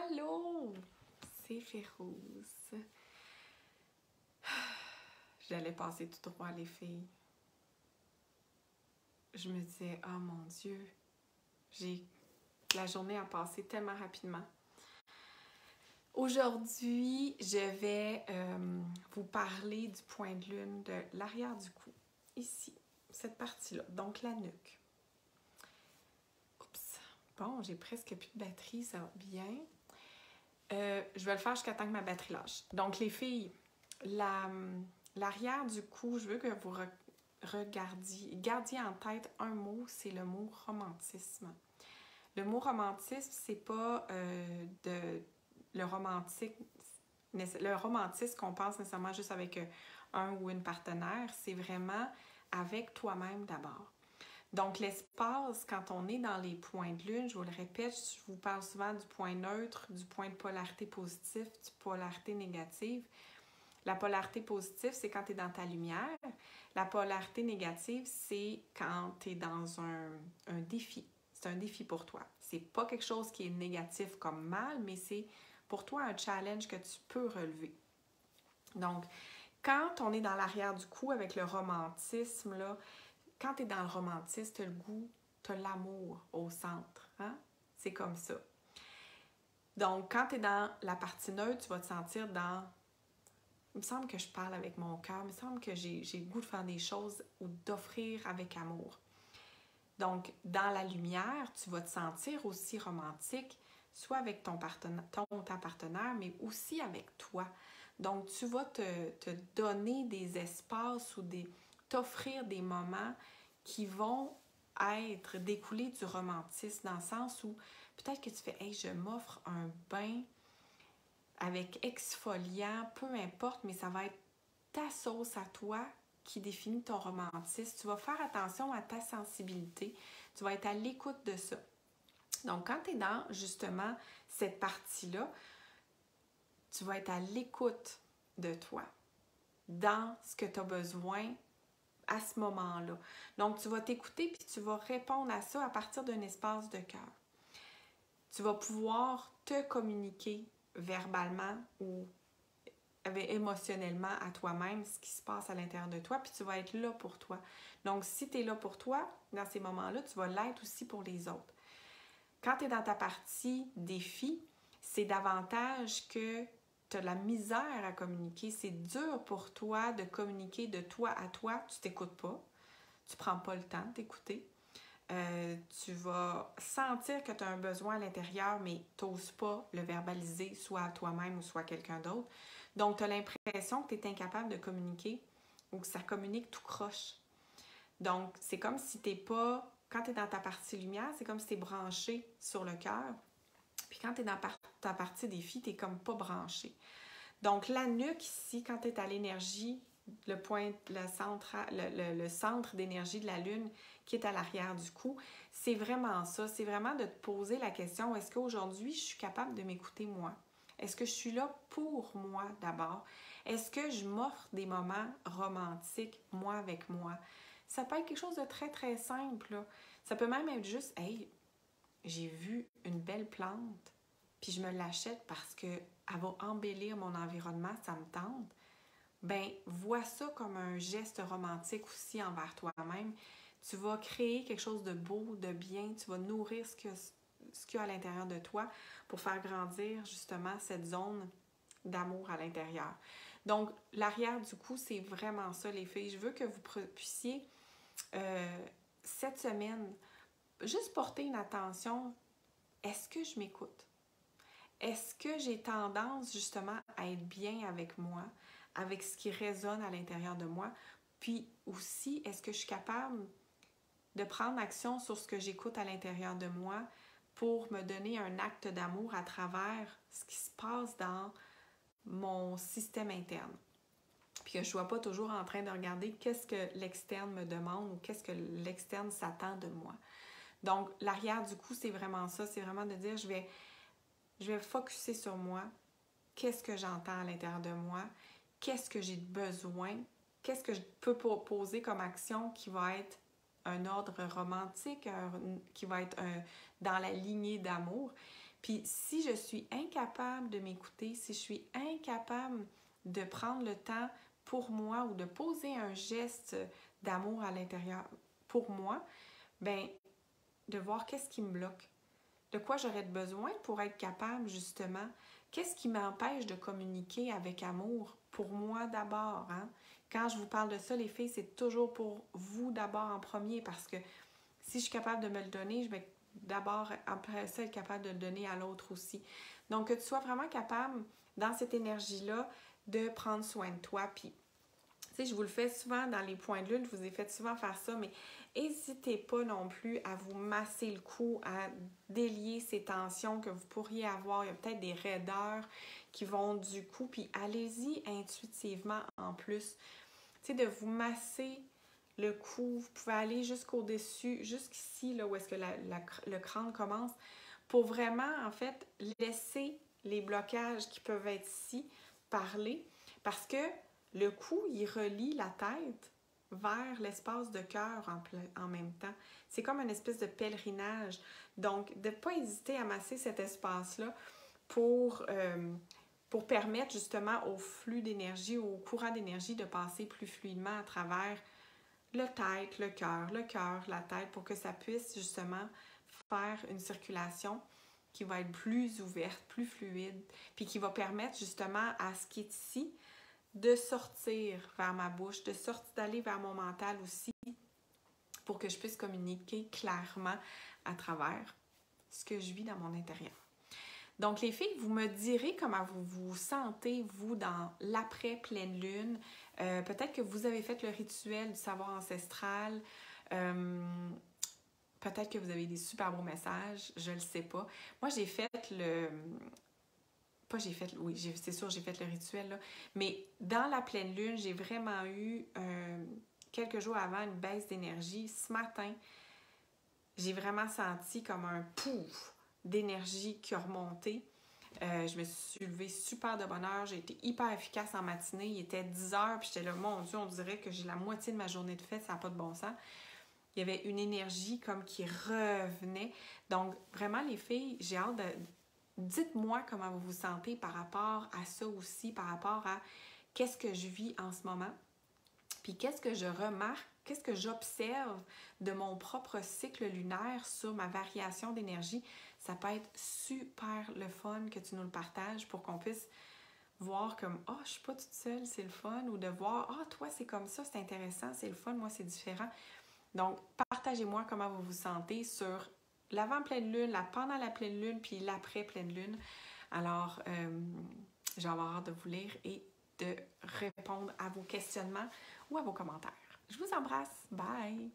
Allô, c'est Féroce. J'allais passer tout droit, les filles. Je me disais, oh mon Dieu, la journée a passé tellement rapidement. Aujourd'hui, je vais vous parler du point de lune de l'arrière du cou. Ici, cette partie-là, donc la nuque. Oups. Bon, j'ai presque plus de batterie, ça va bien. Je vais le faire jusqu'à temps que ma batterie lâche. Donc, les filles, l'arrière du cou, je veux que vous gardiez en tête un mot, c'est le mot romantisme. Le mot romantisme, c'est pas le romantisme qu'on pense nécessairement juste avec un ou une partenaire, c'est vraiment avec toi-même d'abord. Donc, l'espace, quand on est dans les points de lune, je vous le répète, je vous parle souvent du point neutre, du point de polarité positive, du polarité négative. La polarité positive, c'est quand tu es dans ta lumière. La polarité négative, c'est quand tu es dans un défi. C'est un défi pour toi. C'est pas quelque chose qui est négatif comme mal, mais c'est pour toi un challenge que tu peux relever. Donc, quand on est dans l'arrière du cou avec le romantisme, là, quand tu es dans le romantisme, tu as le goût, tu as l'amour au centre. Hein? C'est comme ça. Donc, quand tu es dans la partie neutre, tu vas te sentir dans... Il me semble que je parle avec mon cœur, il me semble que j'ai le goût de faire des choses ou d'offrir avec amour. Donc, dans la lumière, tu vas te sentir aussi romantique, soit avec ta partenaire, mais aussi avec toi. Donc, tu vas te donner des espaces ou t'offrir des moments qui vont être découlés du romantisme, dans le sens où peut-être que tu fais « Hey, je m'offre un bain avec exfoliant, peu importe, mais ça va être ta sauce à toi qui définit ton romantisme. Tu vas faire attention à ta sensibilité. Tu vas être à l'écoute de ça. Donc, quand tu es dans, justement, cette partie-là, tu vas être à l'écoute de toi, dans ce que tu as besoin à ce moment-là. Donc, tu vas t'écouter puis tu vas répondre à ça à partir d'un espace de cœur. Tu vas pouvoir te communiquer verbalement ou émotionnellement à toi-même ce qui se passe à l'intérieur de toi, puis tu vas être là pour toi. Donc, si tu es là pour toi, dans ces moments-là, tu vas l'être aussi pour les autres. Quand tu es dans ta partie défi, c'est davantage que tu as de la misère à communiquer. C'est dur pour toi de communiquer de toi à toi. Tu t'écoutes pas. Tu prends pas le temps d'écouter. Tu vas sentir que tu as un besoin à l'intérieur, mais tu n'oses pas le verbaliser, soit à toi-même ou soit à quelqu'un d'autre. Donc, tu as l'impression que tu es incapable de communiquer ou que ça communique tout croche. Donc, c'est comme si tu n'es pas... Quand tu es dans ta partie lumière, c'est comme si tu es branché sur le cœur. Puis quand tu es dans ta partie défi, tu n'es comme pas branché. Donc, la nuque ici, quand tu es à l'énergie, le centre d'énergie de la Lune qui est à l'arrière du cou, c'est vraiment ça. C'est vraiment de te poser la question, est-ce qu'aujourd'hui, je suis capable de m'écouter moi? Est-ce que je suis là pour moi d'abord? Est-ce que je m'offre des moments romantiques, moi avec moi? Ça peut être quelque chose de très, très simple, là. Ça peut même être juste, hey, j'ai vu une belle plante, puis je me l'achète parce qu'elle va embellir mon environnement, ça me tente. Ben, vois ça comme un geste romantique aussi envers toi-même. Tu vas créer quelque chose de beau, de bien, tu vas nourrir ce qu'il y a à l'intérieur de toi pour faire grandir justement cette zone d'amour à l'intérieur. Donc, l'arrière du cou, c'est vraiment ça, les filles. Je veux que vous puissiez, cette semaine, juste porter une attention. Est-ce que je m'écoute? Est-ce que j'ai tendance justement à être bien avec moi, avec ce qui résonne à l'intérieur de moi? Puis aussi, est-ce que je suis capable de prendre action sur ce que j'écoute à l'intérieur de moi pour me donner un acte d'amour à travers ce qui se passe dans mon système interne? Puis que je ne sois pas toujours en train de regarder qu'est-ce que l'externe me demande ou qu'est-ce que l'externe s'attend de moi. Donc, l'arrière du cou, c'est vraiment ça. C'est vraiment de dire, je vais focusser sur moi. Qu'est-ce que j'entends à l'intérieur de moi? Qu'est-ce que j'ai besoin? Qu'est-ce que je peux poser comme action qui va être un ordre romantique, qui va être dans la lignée d'amour? Puis si je suis incapable de m'écouter, si je suis incapable de prendre le temps pour moi ou de poser un geste d'amour à l'intérieur pour moi, ben de voir qu'est-ce qui me bloque. De quoi j'aurais besoin pour être capable, justement, qu'est-ce qui m'empêche de communiquer avec amour pour moi d'abord, hein? Quand je vous parle de ça, les filles, c'est toujours pour vous d'abord en premier, parce que si je suis capable de me le donner, je vais d'abord, après ça, être capable de le donner à l'autre aussi. Donc, que tu sois vraiment capable, dans cette énergie-là, de prendre soin de toi. Puis, tu sais, je vous le fais souvent dans les points de lune, je vous ai fait souvent faire ça, mais n'hésitez pas non plus à vous masser le cou, à délier ces tensions que vous pourriez avoir. Il y a peut-être des raideurs qui vont du cou, puis allez-y intuitivement en plus. Tu sais, de vous masser le cou, vous pouvez aller jusqu'au-dessus, jusqu'ici, là où est-ce que le crâne commence, pour vraiment, en fait, laisser les blocages qui peuvent être ici parler, parce que le cou, il relie la tête vers l'espace de cœur en même temps. C'est comme une espèce de pèlerinage. Donc, de ne pas hésiter à masser cet espace-là pour permettre justement au flux d'énergie, au courant d'énergie de passer plus fluidement à travers le tête, le cœur, la tête, pour que ça puisse justement faire une circulation qui va être plus ouverte, plus fluide, puis qui va permettre justement à ce qui est ici de sortir vers ma bouche, d'aller vers mon mental aussi, pour que je puisse communiquer clairement à travers ce que je vis dans mon intérieur. Donc, les filles, vous me direz comment vous vous sentez, vous, dans l'après-pleine lune. Peut-être que vous avez fait le rituel du savoir ancestral. Peut-être que vous avez des super beaux messages. Je ne le sais pas. Moi, j'ai fait le... Pas j'ai fait... Oui, c'est sûr, j'ai fait le rituel, là. Mais dans la pleine lune, j'ai vraiment eu, quelques jours avant, une baisse d'énergie. Ce matin, j'ai vraiment senti comme un pouf d'énergie qui a remonté. Je me suis levée super de bonne heure. J'ai été hyper efficace en matinée. Il était 10 heures, puis j'étais là, mon Dieu, on dirait que j'ai la moitié de ma journée de fête, ça n'a pas de bon sens. Il y avait une énergie comme qui revenait. Donc, vraiment, les filles, j'ai hâte de... Dites-moi comment vous vous sentez par rapport à ça aussi, par rapport à qu'est-ce que je vis en ce moment. Puis qu'est-ce que je remarque, qu'est-ce que j'observe de mon propre cycle lunaire sur ma variation d'énergie. Ça peut être super le fun que tu nous le partages pour qu'on puisse voir comme « Ah, je suis pas toute seule, c'est le fun » ou de voir « Ah, toi, c'est comme ça, c'est intéressant, c'est le fun, moi, c'est différent ». Donc, partagez-moi comment vous vous sentez sur l'avant-pleine lune, pendant la pleine lune, puis l'après-pleine lune. Alors, j'ai hâte de vous lire et de répondre à vos questionnements ou à vos commentaires. Je vous embrasse. Bye!